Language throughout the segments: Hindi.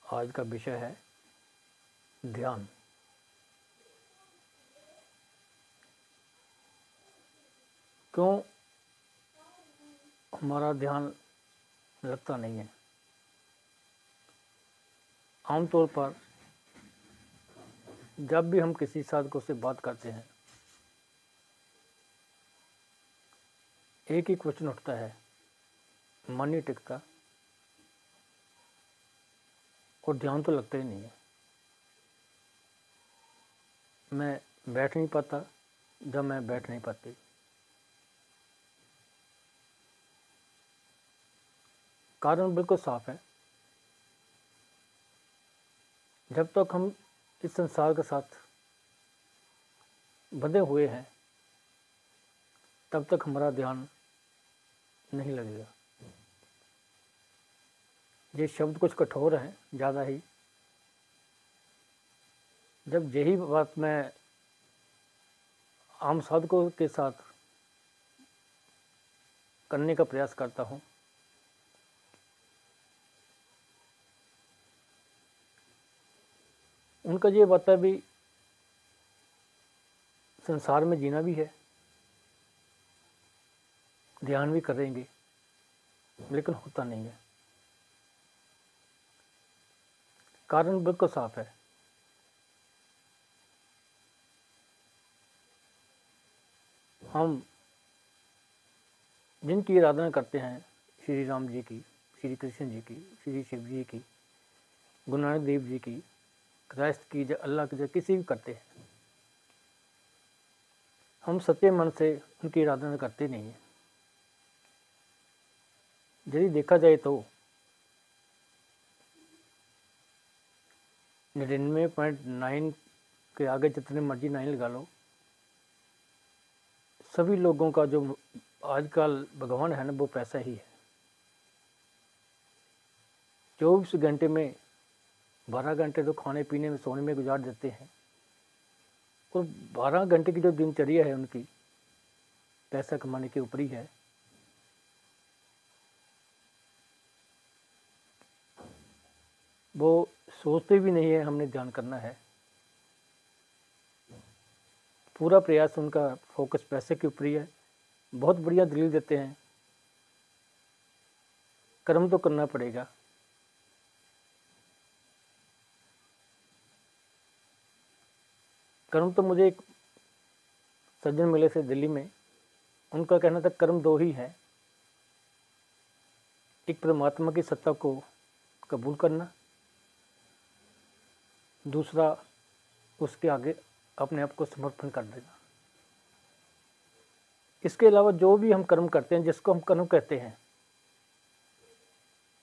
आज का विषय है ध्यान। क्यों हमारा ध्यान लगता नहीं है? आमतौर पर जब भी हम किसी साधकों से बात करते हैं, एक ही क्वेश्चन उठता है, मन नहीं टिकता और ध्यान तो लगता ही नहीं है। मैं बैठ नहीं पाता जब मैं बैठ नहीं पाती। कारण बिल्कुल साफ है, जब तक हम इस संसार के साथ बंधे हुए हैं तब तक हमारा ध्यान नहीं लगेगा। ये शब्द कुछ कठोर हैं ज़्यादा ही। जब यही बात मैं आम साधकों के साथ करने का प्रयास करता हूँ, उनका ये बात है भी संसार में जीना भी है, ध्यान भी करेंगे, लेकिन होता नहीं है। कारण बिल्कुल साफ है। हम जिनकी आराधना करते हैं, श्री राम जी की, श्री कृष्ण जी की, श्री शिव जी की, गुरु नानक देव जी की, क्राइस्ट की, जय अल्लाह की, जय किसी भी करते हैं, हम सच्चे मन से उनकी आराधना करते नहीं हैं। यदि देखा जाए तो 99.9 के आगे जितने मर्जी 9 लगा लो, सभी लोगों का जो आजकल भगवान है ना, वो पैसा ही है। 24 घंटे में 12 घंटे तो खाने पीने में सोने में गुजार देते हैं, और 12 घंटे की जो दिनचर्या है उनकी पैसा कमाने के ऊपर ही है। वो सोचते भी नहीं है हमने ध्यान करना है। पूरा प्रयास उनका फोकस पैसे के ऊपर ही है। बहुत बढ़िया दलील देते हैं, कर्म तो करना पड़ेगा। कर्म तो मुझे एक सज्जन मिले थे दिल्ली में, उनका कहना था कर्म दो ही है, एक परमात्मा की सत्ता को कबूल करना, दूसरा उसके आगे अपने आप को समर्पण कर देना। इसके अलावा जो भी हम कर्म करते हैं, जिसको हम कर्म कहते हैं,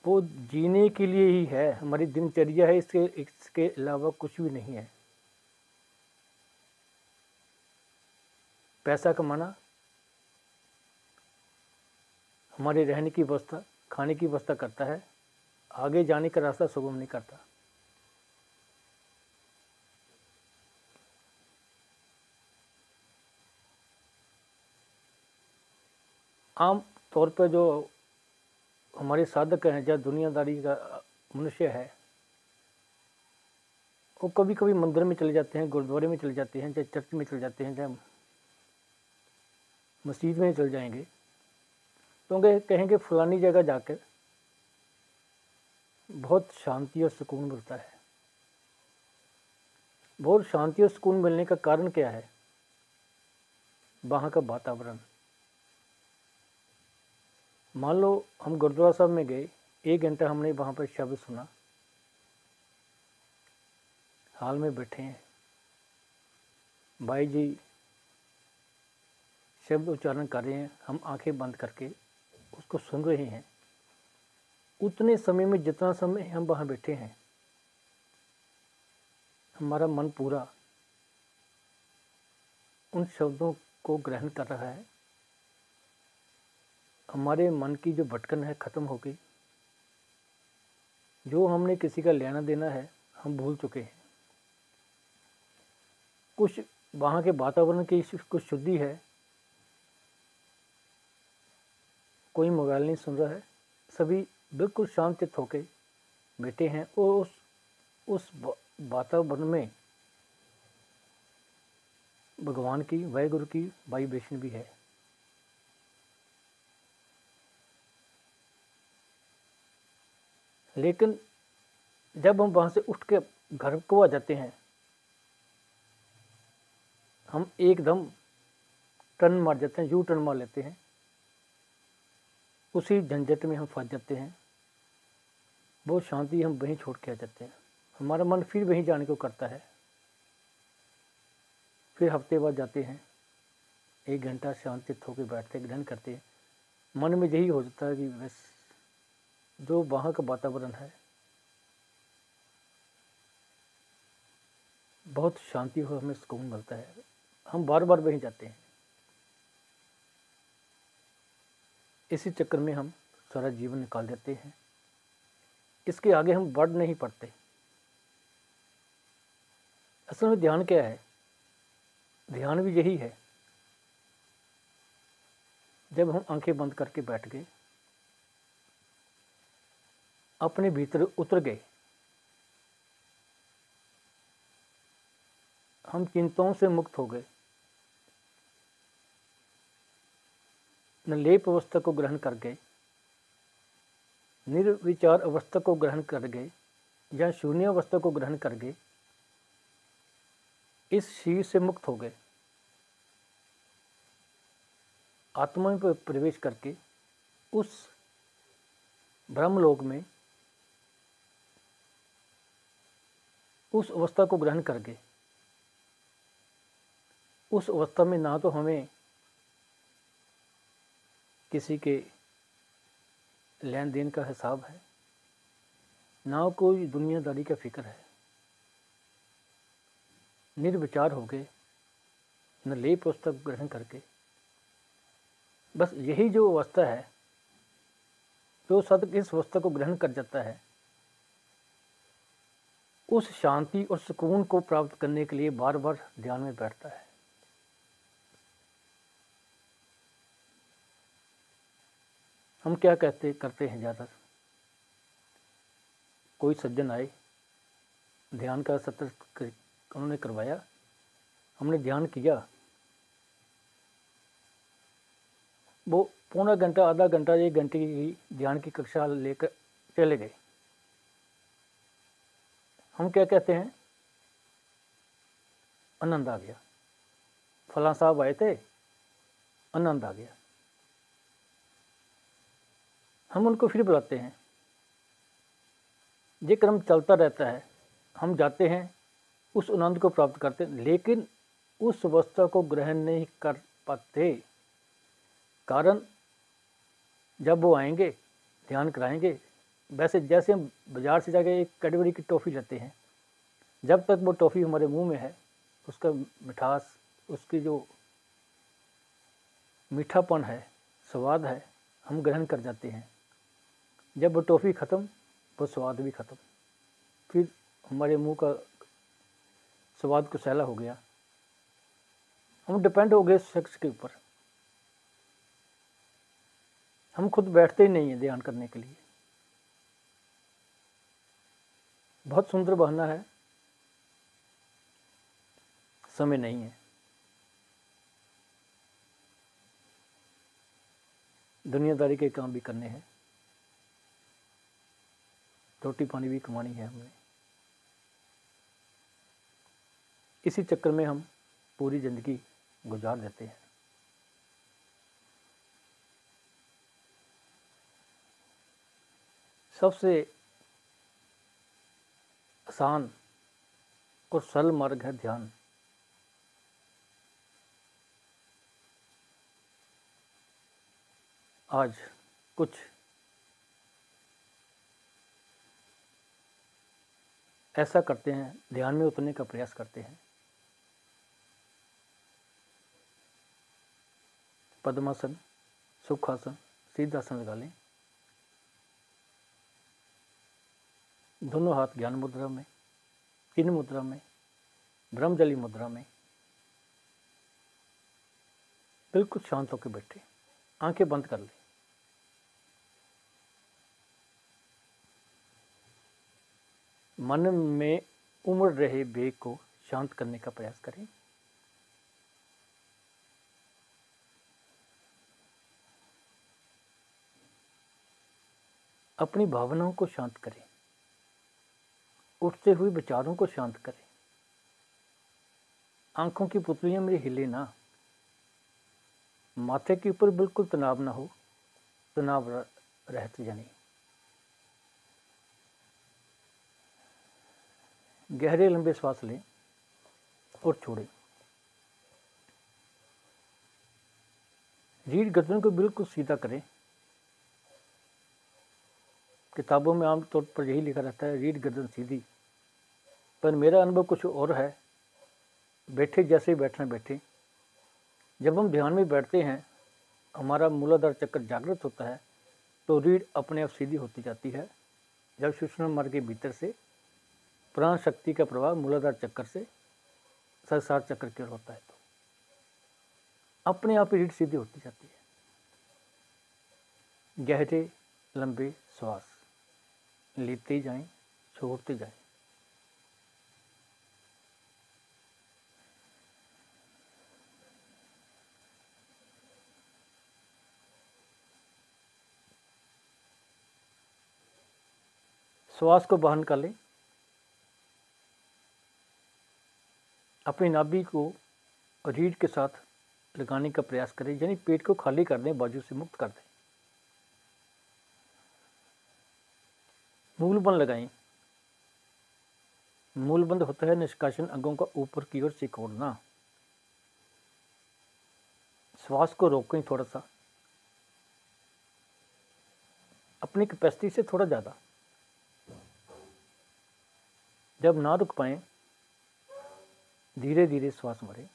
वो जीने के लिए ही है, हमारी दिनचर्या है, इसके अलावा कुछ भी नहीं है। पैसा कमाना हमारे रहने की व्यवस्था, खाने की व्यवस्था करता है, आगे जाने का रास्ता सुगम नहीं करता। आम तौर पर जो हमारे साधक हैं, या दुनियादारी का मनुष्य है, वो कभी कभी मंदिर में चले जाते हैं, गुरुद्वारे में चले जाते हैं, चाहे चर्च में चले जाते हैं, चाहे मस्जिद में चले जाएंगे, तो कहेंगे फलानी जगह जाकर बहुत शांति और सुकून मिलता है। बहुत शांति और सुकून मिलने का कारण क्या है? वहाँ का वातावरण। मान लो हम गुरुद्वारा साहब में गए, 1 घंटा हमने वहाँ पर शब्द सुना, हाल में बैठे हैं, भाई जी शब्द उच्चारण कर रहे हैं, हम आंखें बंद करके उसको सुन रहे हैं। उतने समय में जितना समय हम वहाँ बैठे हैं, हमारा मन पूरा उन शब्दों को ग्रहण कर रहा है। हमारे मन की जो भटकन है ख़त्म हो गई। जो हमने किसी का लेना देना है हम भूल चुके हैं। कुछ वहाँ के वातावरण की कुछ शुद्धि है। कोई मोबाइल नहीं सुन रहा है, सभी बिल्कुल शांत चित्त होके बैठे हैं और उस उस वातावरण में भगवान की, वाहिगुरु की वाइब्रेशन भी है। लेकिन जब हम वहाँ से उठ के घर को आ जाते हैं, हम एकदम टर्न मार जाते हैं, यू टर्न मार लेते हैं, उसी झंझट में हम फंस जाते हैं। वो शांति हम वहीं छोड़ के आ जाते हैं। हमारा मन फिर वहीं जाने को करता है। फिर हफ्ते बाद जाते हैं, 1 घंटा शांतित होकर बैठते हैं, ध्यान करते हैं। मन में यही हो जाता है कि बस जो वहाँ का वातावरण है, बहुत शांति हो, हमें सुकून मिलता है। हम बार बार वहीं जाते हैं। इसी चक्कर में हम सारा जीवन निकाल देते हैं। इसके आगे हम बढ़ नहीं पड़ते। असल में ध्यान क्या है? ध्यान भी यही है, जब हम आंखें बंद करके बैठ गए, अपने भीतर उतर गए, हम चिंताओं से मुक्त हो गए, निर्लेप अवस्था को ग्रहण कर गए, निर्विचार अवस्था को ग्रहण कर गए, या शून्य अवस्था को ग्रहण कर गए, इस शरीर से मुक्त हो गए, आत्मा में प्रवेश करके उस ब्रह्मलोक में उस अवस्था को ग्रहण कर गए। उस अवस्था में ना तो हमें किसी के लेन देन का हिसाब है, ना कोई दुनियादारी का फिक्र है। निर्विचार हो गए, निर्लेप अवस्था को ग्रहण करके। बस यही जो अवस्था है, जो साधक इस अवस्था को ग्रहण कर जाता है, उस शांति और सुकून को प्राप्त करने के लिए बार बार ध्यान में बैठता है। हम क्या करते हैं, ज़्यादा कोई सज्जन आए, ध्यान का सत्र उन्होंने करवाया, हमने ध्यान किया, वो पौना घंटा, आधा घंटा, 1 घंटे की ध्यान की कक्षा लेकर चले गए। हम क्या कहते हैं? आनंद आ गया, फलां साहब आए थे, आनंद आ गया। हम उनको फिर बुलाते हैं, ये क्रम चलता रहता है। हम जाते हैं, उस आनंद को प्राप्त करते हैं, लेकिन उस अवस्था को ग्रहण नहीं कर पाते। कारण जब वो आएंगे, ध्यान कराएंगे, वैसे जैसे हम बाज़ार से जाके एक कैडबरी की टॉफ़ी लेते हैं, जब तक वो टॉफ़ी हमारे मुंह में है, उसका मिठास, उसकी जो मीठापन है, स्वाद है, हम ग्रहण कर जाते हैं। जब वो टॉफ़ी ख़त्म, वो स्वाद भी ख़त्म, फिर हमारे मुंह का स्वाद कुसैला हो गया। हम डिपेंड हो गए उस शख्स के ऊपर। हम खुद बैठते ही नहीं हैं ध्यान करने के लिए। बहुत सुंदर बहाना है, समय नहीं है। दुनियादारी के काम भी करने हैं, रोटी पानी भी कमानी है हमें। इसी चक्कर में हम पूरी ज़िंदगी गुजार देते हैं। सबसे आसान और सरल मार्ग है ध्यान। आज कुछ ऐसा करते हैं, ध्यान में उतरने का प्रयास करते हैं। पद्मासन, सुखासन, सीधासन लगा लें, दोनों हाथ ज्ञान मुद्रा में, चिन्ह मुद्रा में, ब्रह्मजली मुद्रा में, बिल्कुल शांत होकर बैठे, आंखें बंद कर लें। मन में उमड़ रहे वेग को शांत करने का प्रयास करें। अपनी भावनाओं को शांत करें, उठते हुए विचारों को शांत करें। आंखों की पुतलियां मेरी हिले ना, माथे के ऊपर बिल्कुल तनाव ना हो, तनाव रहत जानी। गहरे लंबे श्वास लें और छोड़ें। रीढ़ गर्दन को बिल्कुल सीधा करें। किताबों में आमतौर पर यही लिखा रहता है, रीढ़ गर्दन सीधी, पर मेरा अनुभव कुछ और है। बैठे जैसे ही बैठना बैठे। जब हम ध्यान में बैठते हैं, हमारा मूलाधार चक्र जागृत होता है, तो रीढ़ अपने आप सीधी होती जाती है। जब सूक्ष्म मार्ग के भीतर से प्राण शक्ति का प्रवाह मूलाधार चक्र से सहस्रार चक्र की ओर होता है, तो अपने आप ही रीढ़ सीधी होती जाती है। गहरे लंबे श्वास लेते जाएं, छोड़ते जाएं। श्वास को बाहर निकालें। अपनी नाभि को रीढ़ के साथ लगाने का प्रयास करें, यानी पेट को खाली कर दें, बाजू से मुक्त कर दें। मूलबंध लगाएं। मूलबंध होता है निष्कासन अंगों का ऊपर की ओर सिकोड़ना। श्वास को रोकें थोड़ा सा, अपनी कैपेसिटी से थोड़ा ज़्यादा। जब ना रुक पाएं, धीरे धीरे श्वास भरें।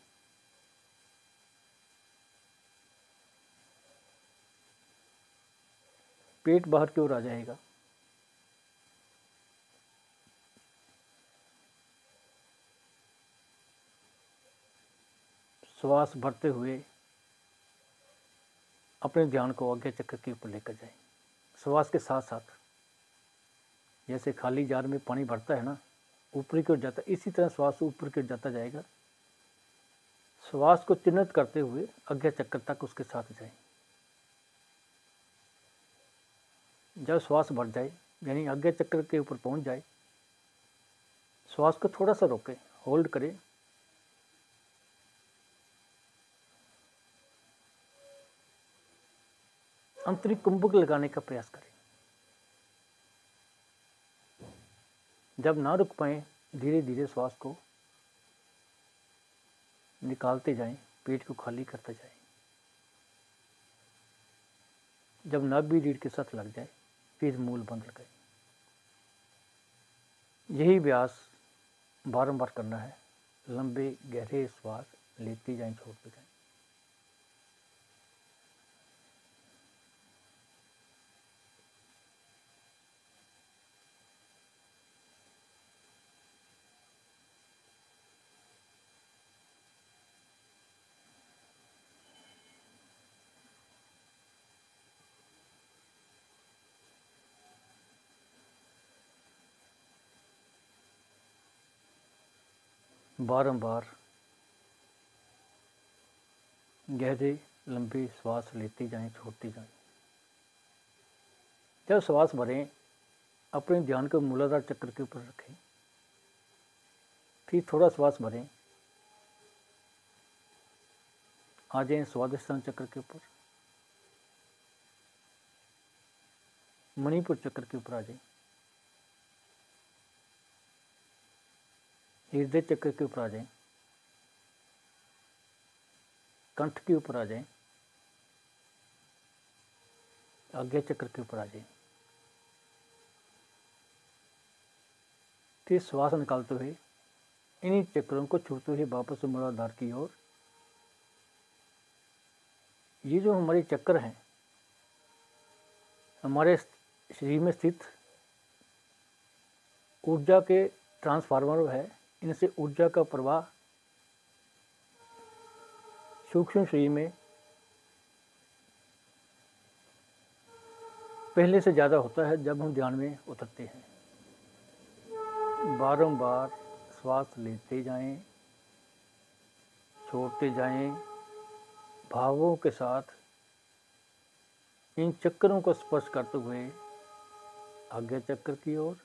पेट बाहर की ओर आ जाएगा। श्वास भरते हुए अपने ध्यान को आज्ञा चक्र के ऊपर लेकर जाएं। श्वास के साथ साथ जैसे खाली जार में पानी भरता है ना, ऊपरी की ओर जाता है, इसी तरह श्वास ऊपर की ओर जाता जाएगा। श्वास को चिन्हित करते हुए आज्ञा चक्र तक उसके साथ जाएं। जब श्वास भर जाए, यानी आज्ञा चक्र के ऊपर पहुंच जाए, श्वास को थोड़ा सा रोकें, होल्ड करें। आंतरिक कुंभक लगाने का प्रयास करें। जब ना रुक पाए, धीरे धीरे श्वास को निकालते जाएं, पेट को खाली करते जाएं। जब नाभि रीढ़ के साथ लग जाए, फिर मूल बंद लगाएं। यही अभ्यास बारंबार करना है। लंबे गहरे श्वास लेते जाएं, छोड़ते जाएं। बारंबार गहरे लंबे श्वास लेते जाएं, छोड़ते जाएं। जब श्वास भरें, अपने ध्यान को मूलाधार चक्र के ऊपर रखें। फिर थोड़ा श्वास भरें, आ जाएं स्वादिष्ठान चक्र के ऊपर, मणिपुर चक्र के ऊपर आ जाएं, हृदय चक्र के ऊपर आ जाएं, कंठ के ऊपर आ जाएं, आज्ञा चक्र के ऊपर आ जाएं। फिर श्वास निकालते हुए इन्हीं चक्रों को छूते हुए वापस मूलाधार की ओर। ये जो हमारे चक्र हैं, हमारे शरीर में स्थित ऊर्जा के ट्रांसफार्मर है। इनसे ऊर्जा का प्रवाह सूक्ष्म शरीर में पहले से ज़्यादा होता है जब हम ध्यान में उतरते हैं। बारंबार श्वास लेते जाएं, छोड़ते जाएं, भावों के साथ इन चक्रों को स्पर्श करते हुए आज्ञा चक्र की ओर,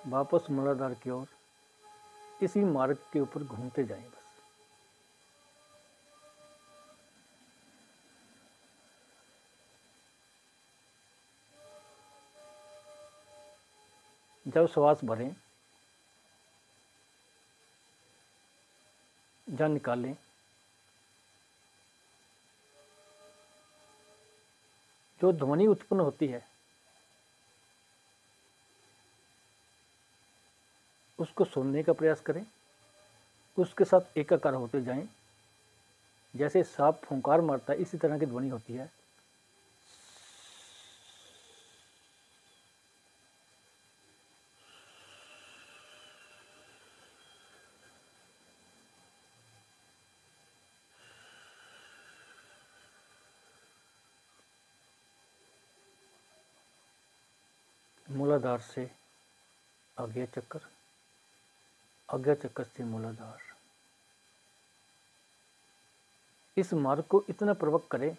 वापस मूलाधार की ओर इसी मार्ग के ऊपर घूमते जाएं। बस जब श्वास भरें या निकालें, जो ध्वनि उत्पन्न होती है उसको सुनने का प्रयास करें, उसके साथ एकाकार होते जाएं। जैसे सांप फुंकार मारता है इसी तरह की ध्वनि होती है। मूलाधार से आज्ञा चक्र, आज्ञा चक्र से मूलाधार। इस मार्ग को इतना प्रवक करें,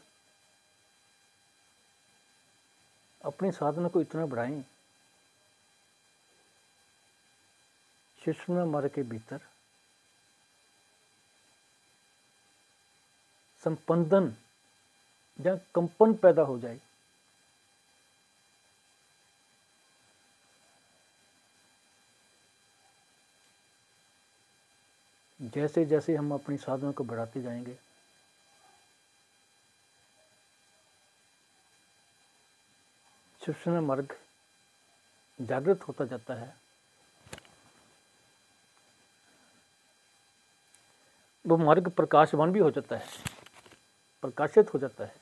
अपनी साधना को इतना बढ़ाएं, सुषुम्ना मार्ग के भीतर संपंदन या कंपन पैदा हो जाए। जैसे जैसे हम अपनी साधना को बढ़ाते जाएंगे, सुषुम्ना मार्ग जागृत होता जाता है। वो मार्ग प्रकाशवान भी हो जाता है, प्रकाशित हो जाता है।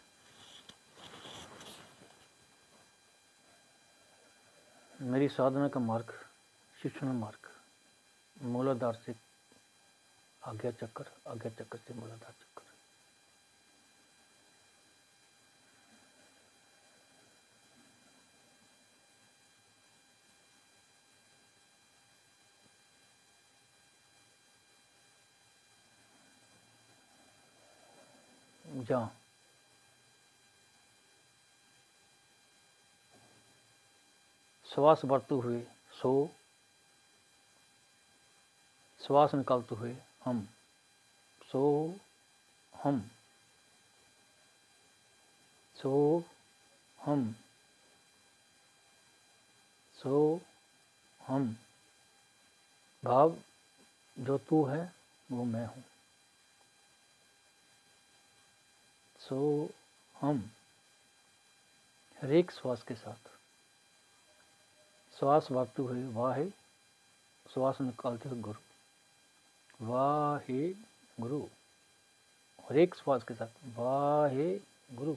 मेरी साधना का मार्ग सुषुम्ना मार्ग, मूलाधार से आज्ञा चक्र, आज्ञा चक्र से मूलाधार चक्र। जहाँ श्वास बढ़ते हुए सो, श्वास निकालते हुए हम, सो हम, सो हम, सो हम। भाव जो तू है वो मैं हूँ। सो हम। हर एक श्वास के साथ श्वास बढ़ते हुए वाहे, श्वास निकालते हुए गुरु, वाहे गुरु। हर एक श्वास के साथ वाहे गुरु,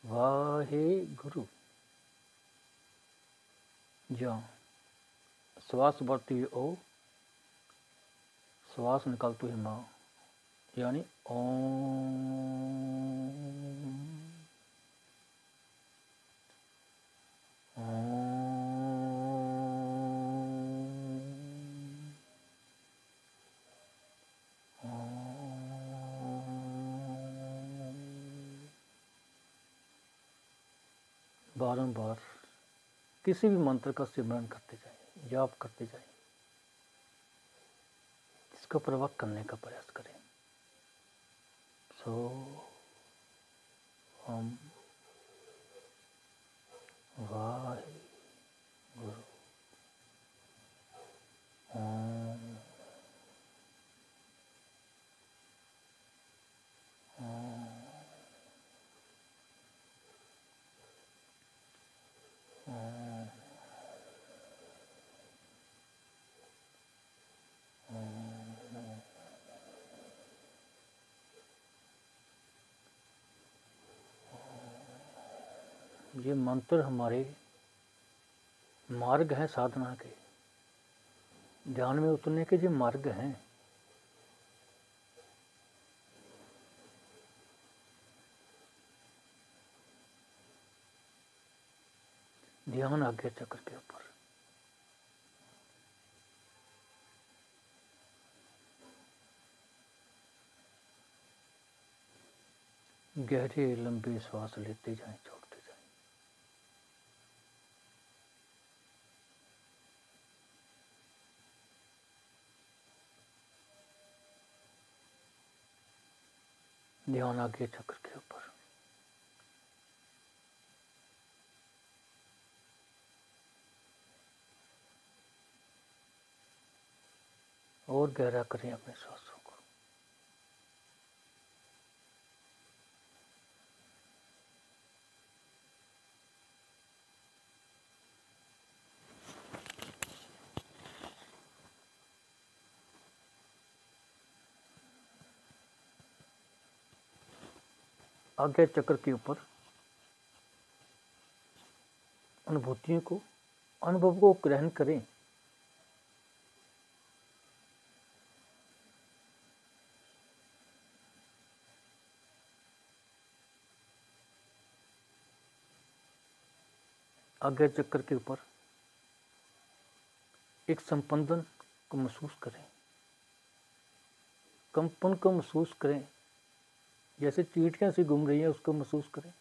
वाहे गुरु। जहाँ श्वास बढ़ती हुई ओ, श्वास निकालती हुई माँ, यानी ओम, बारंबार किसी भी मंत्र का सिमरन करते जाएं, जाप करते जाएं, इसको प्रवक करने का प्रयास करें। सो हम वाहे गुरु, ओम, ओम, ओम, ओम। ये मंत्र हमारे मार्ग हैं साधना के, ध्यान में उतरने के जो मार्ग हैं। ध्यान आज्ञा चक्र के ऊपर। गहरे लंबे श्वास लेते जाएं, छोड़ते जाएं। ध्यान आज्ञा चक्र के ऊपर। और गहरा करें अपने श्वासों को। आज्ञा चक्र के ऊपर अनुभूतियों को, अनुभव को ग्रहण करें। आज्ञा चक्र के ऊपर एक संपंदन को महसूस करें, कंपन को महसूस करें, जैसे चींटियां सी घूम रही है उसको महसूस करें।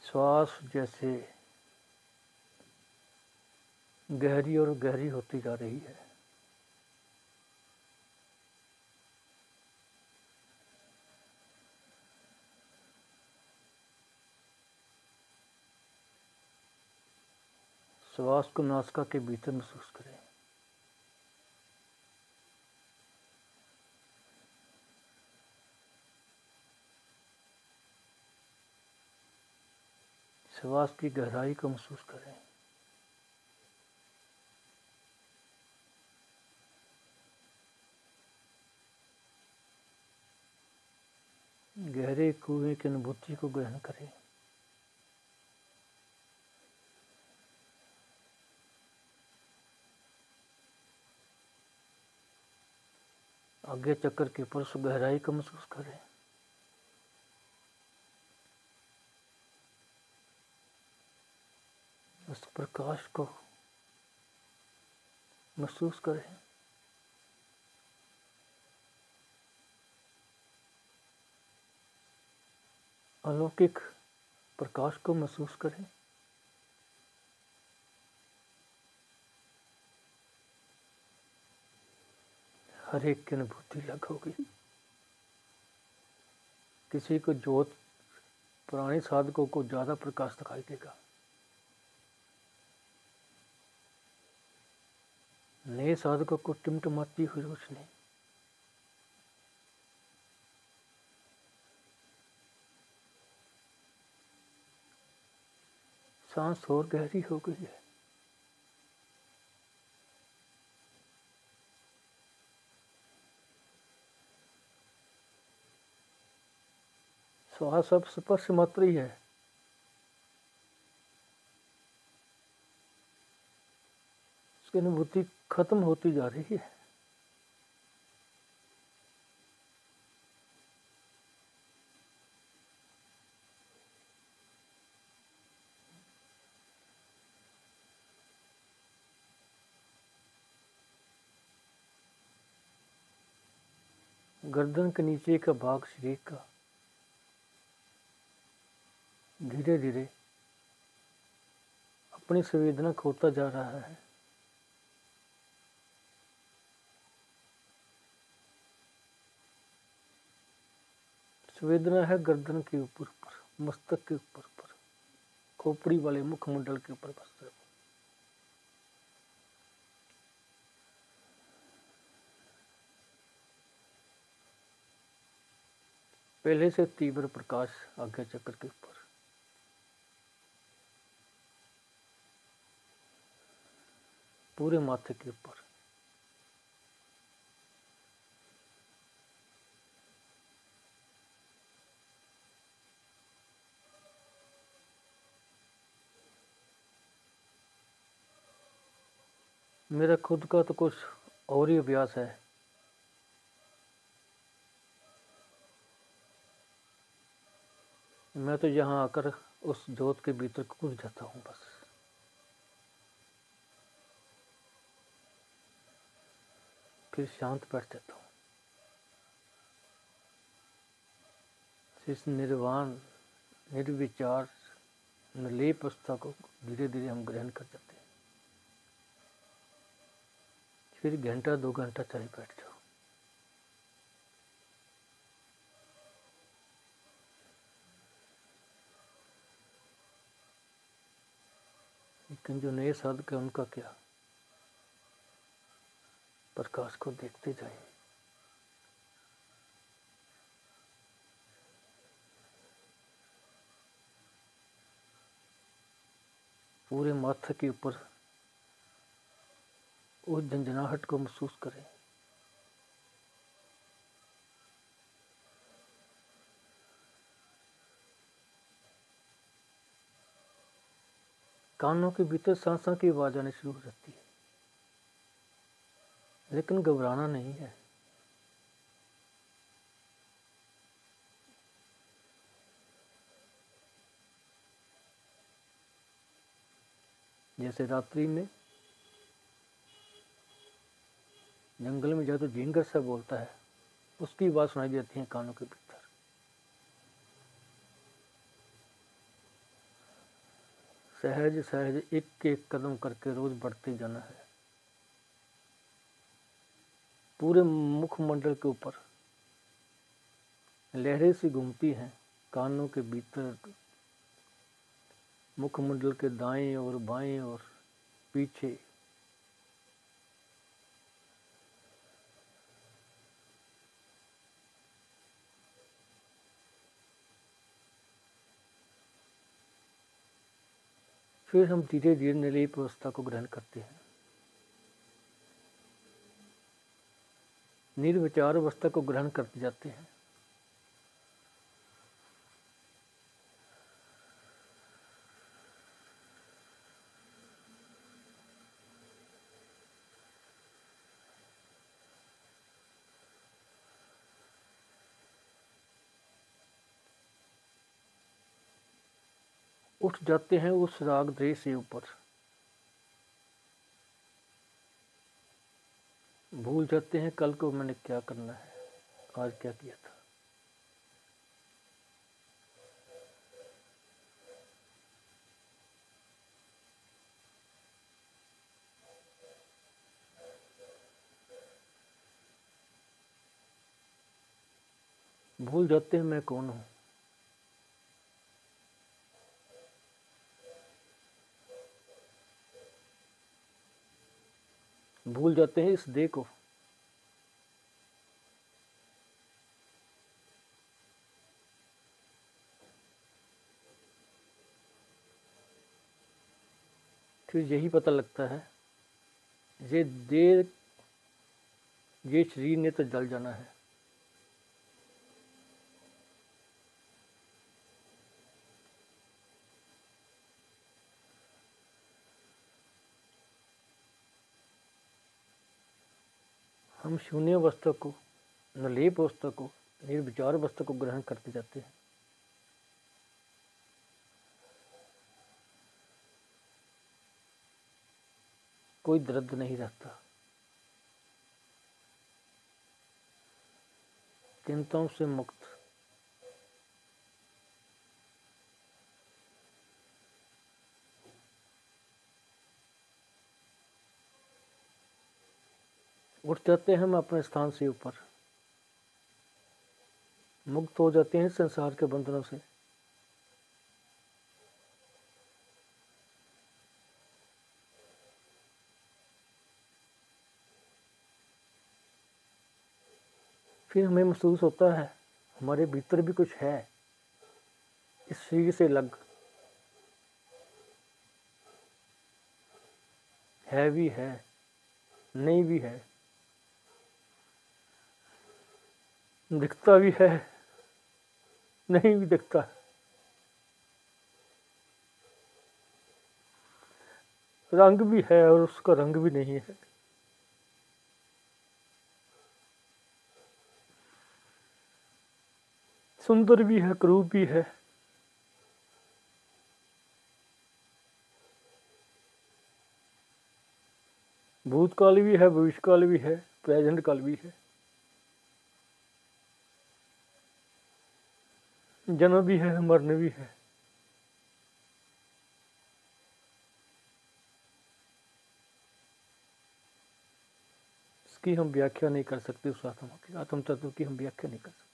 श्वास जैसे गहरी और गहरी होती जा रही है। श्वास को नासिका के भीतर महसूस करें। श्वास की गहराई को महसूस करें। गहरे कुएं की अनुभूति को ग्रहण करें। आज्ञा चक्र के ऊपर उस गहराई को महसूस करें। उस प्रकाश को महसूस करें। अलौकिक प्रकाश को महसूस करें। हर एक की अनुभूति अलग होगी। किसी को ज्योत, पुराने साधकों को ज़्यादा प्रकाश दिखाई देगा, नए साधकों को टिमटिमाती हुई रोशनी। सांस और गहरी हो गई है। श्वास अब स्पर्श मात्र ही है। उसकी अनुभूति खत्म होती जा रही है। गर्दन के नीचे का भाग शरीर का धीरे धीरे अपनी संवेदना खोता जा रहा है। संवेदना है गर्दन के ऊपर पर, मस्तक के ऊपर पर, खोपड़ी वाले मुखमंडल के ऊपर बस। पहले से तीव्र प्रकाश आज्ञा चक्र के ऊपर, पूरे माथे के ऊपर। मेरा खुद का तो कुछ और ही अभ्यास है। मैं तो यहाँ आकर उस जोत के भीतर कूद जाता हूँ बस। फिर शांत बैठ जाता हूँ। इस निर्वाण निर्विचार निर्लेप अवस्था को धीरे धीरे हम ग्रहण कर जाते हैं। फिर घंटा 2 घंटा चाहे बैठ जाओ। लेकिन जो नए साधक है उनका क्या, प्रकाश को देखते जाए। पूरे माथे के ऊपर उस झंझनाहट को महसूस करें। कानों के भीतर सांसों की आवाज आनी शुरू हो जाती है, लेकिन घबराना नहीं है। जैसे रात्रि में जंगल में जाए तो झींगर सा बोलता है, उसकी आवाज सुनाई देती है कानों के भीतर। सहज सहज एक एक कदम करके रोज बढ़ते जाना है। पूरे मुखमंडल के ऊपर लहरें सी घूमती हैं कानों के भीतर, मुखमंडल के दाएं और बाएं और पीछे। फिर हम धीरे धीरे निर्लेप अवस्था को ग्रहण करते हैं, निर्विचार अवस्था को ग्रहण करते जाते हैं। उठ जाते हैं उस राग द्वेष से ऊपर, भूल जाते हैं कल को मैंने क्या करना है, आज क्या किया था। भूल जाते हैं मैं कौन हूं। भूल जाते हैं इस देह को। फिर यही पता लगता है ये देह, ये शरीर ने तो जल जाना है। हम शून्य अवस्था को, निर्लेप अवस्था को, निर्विचार अवस्था को ग्रहण करते जाते हैं। कोई दर्द नहीं रहता, चिंताओं से मुक्त। उठ जाते हैं हम अपने स्थान से ऊपर, मुक्त हो जाते हैं संसार के बंधनों से। फिर हमें महसूस होता है हमारे भीतर भी कुछ है, इस शरीर से अलग है, भी है, नहीं भी है, दिखता भी है, नहीं भी दिखता। रंग भी है और उसका रंग भी नहीं है। सुंदर भी है, क्रूप भी है, भूतकाल भी है, भविष्यकाल भी है, प्रेजेंट काल भी है, जन्म भी है, मरण भी है। इसकी हम व्याख्या नहीं कर सकते, उस आत्म तत्व की हम व्याख्या नहीं कर सकते।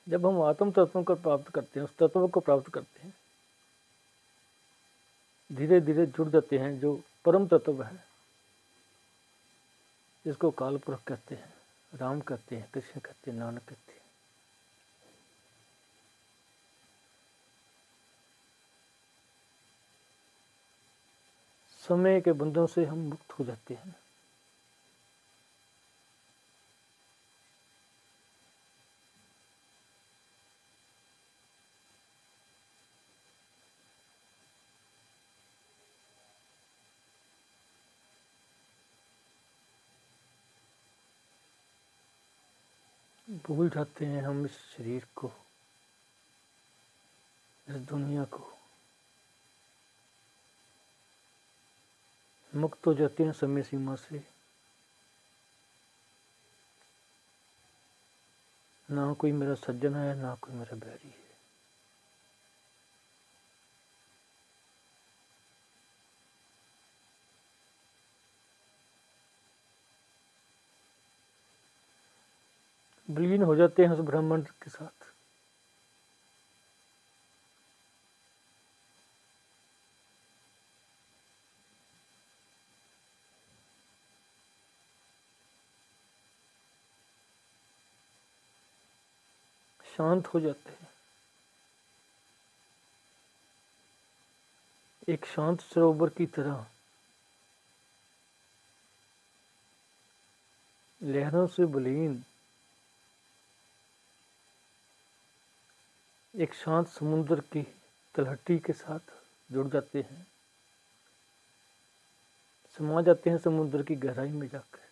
जब हम आत्म तत्वों को प्राप्त करते हैं, उस तत्व को प्राप्त करते हैं, धीरे धीरे जुड़ जाते हैं जो परम तत्व है, जिसको काल पुरुष कहते हैं, राम कहते हैं, कृष्ण कहते हैं, नानक कहते हैं। समय के बंधन से हम मुक्त हो जाते हैं। भूल जाते हैं हम इस शरीर को, इस दुनिया को, मुक्त हो जाते हैं समय सीमा से। ना कोई मेरा सज्जन है, ना कोई मेरा बैरी है। विलीन हो जाते हैं उस ब्रह्मांड के साथ। शांत हो जाते हैं। एक शांत सरोवर की तरह लहरों से विलीन, एक शांत समुद्र की तलहटी के साथ जुड़ जाते हैं, समा जाते हैं समुद्र की गहराई में जाकर।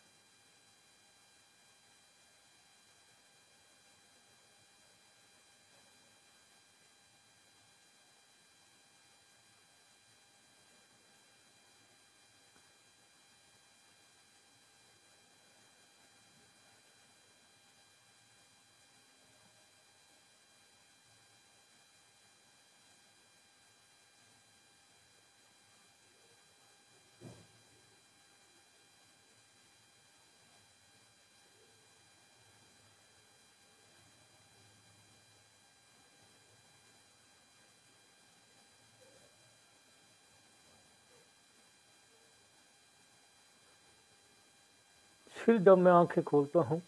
फिर जब मैं आंखें खोलता हूँ,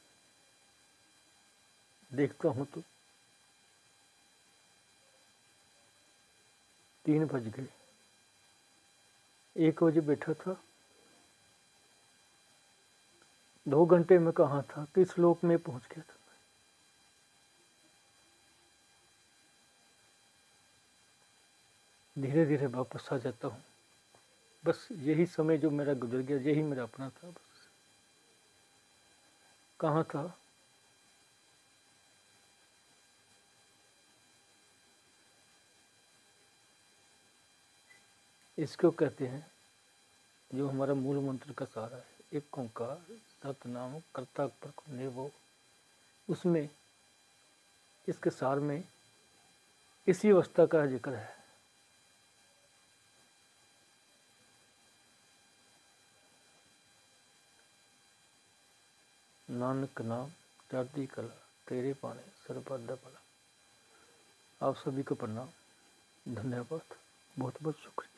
देखता हूँ तो 3 बज गए। 1 बजे बैठा था, 2 घंटे में कहाँ था, किस लोक में पहुंच गया था। धीरे धीरे वापस आ जाता हूँ। बस यही समय जो मेरा गुजर गया, यही मेरा अपना था। बस कहाँ था, इसको कहते हैं, जो हमारा मूल मंत्र का सारा है, एक ओंकार सतनाम कर्ता पर निर्भो। उसमें इसके सार में इसी अवस्था का जिक्र है। नानक नाम चढ़ती कला, तेरे पाने सर्वदा भला। आप सभी को प्रणाम, धन्यवाद, बहुत बहुत शुक्रिया।